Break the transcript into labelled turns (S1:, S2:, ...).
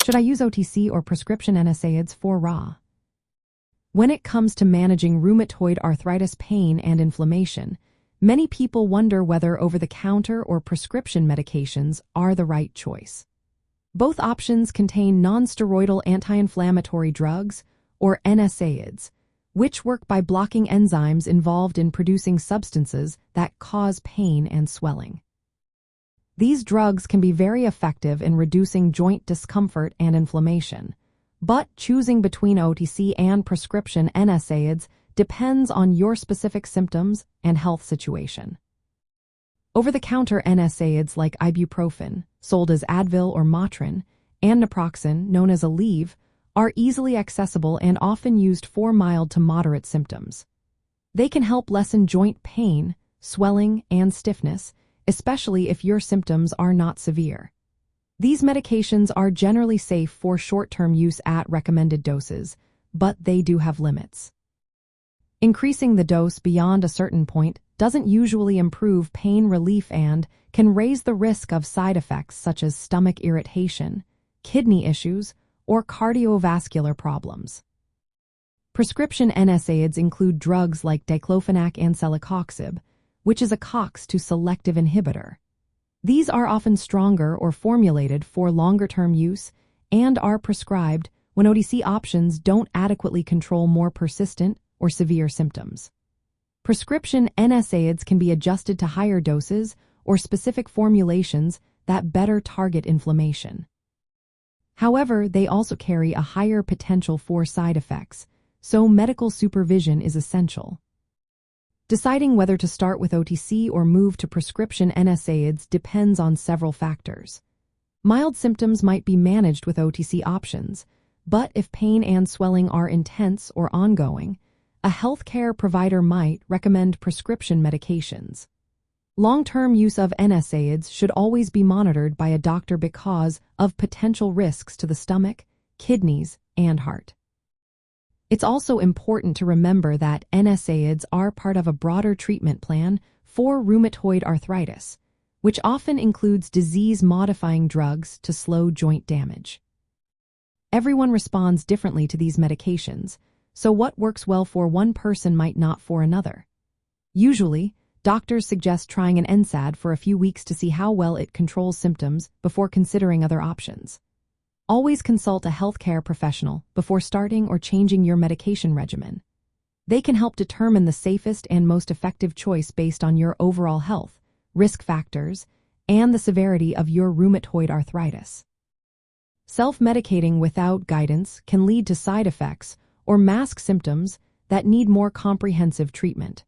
S1: Should I use OTC or prescription NSAIDs for RA? When it comes to managing rheumatoid arthritis pain and inflammation, many people wonder whether over-the-counter or prescription medications are the right choice. Both options contain non-steroidal anti-inflammatory drugs, or NSAIDs, which work by blocking enzymes involved in producing substances that cause pain and swelling. These drugs can be very effective in reducing joint discomfort and inflammation, but choosing between OTC and prescription NSAIDs depends on your specific symptoms and health situation. Over-the-counter NSAIDs like ibuprofen, sold as Advil or Motrin, and naproxen, known as Aleve, are easily accessible and often used for mild to moderate symptoms. They can help lessen joint pain, swelling, and stiffness, especially if your symptoms are not severe. These medications are generally safe for short-term use at recommended doses, but they do have limits. Increasing the dose beyond a certain point doesn't usually improve pain relief and can raise the risk of side effects such as stomach irritation, kidney issues, or cardiovascular problems. Prescription NSAIDs include drugs like diclofenac and celecoxib, which is a COX-2 selective inhibitor. These are often stronger or formulated for longer-term use and are prescribed when OTC options don't adequately control more persistent or severe symptoms. Prescription NSAIDs can be adjusted to higher doses or specific formulations that better target inflammation. However, they also carry a higher potential for side effects, so medical supervision is essential. Deciding whether to start with OTC or move to prescription NSAIDs depends on several factors. Mild symptoms might be managed with OTC options, but if pain and swelling are intense or ongoing, a healthcare provider might recommend prescription medications. Long-term use of NSAIDs should always be monitored by a doctor because of potential risks to the stomach, kidneys, and heart. It's also important to remember that NSAIDs are part of a broader treatment plan for rheumatoid arthritis, which often includes disease-modifying drugs to slow joint damage. Everyone responds differently to these medications, so what works well for one person might not for another. Usually, doctors suggest trying an NSAID for a few weeks to see how well it controls symptoms before considering other options. Always consult a healthcare professional before starting or changing your medication regimen. They can help determine the safest and most effective choice based on your overall health, risk factors, and the severity of your rheumatoid arthritis. Self-medicating without guidance can lead to side effects or mask symptoms that need more comprehensive treatment.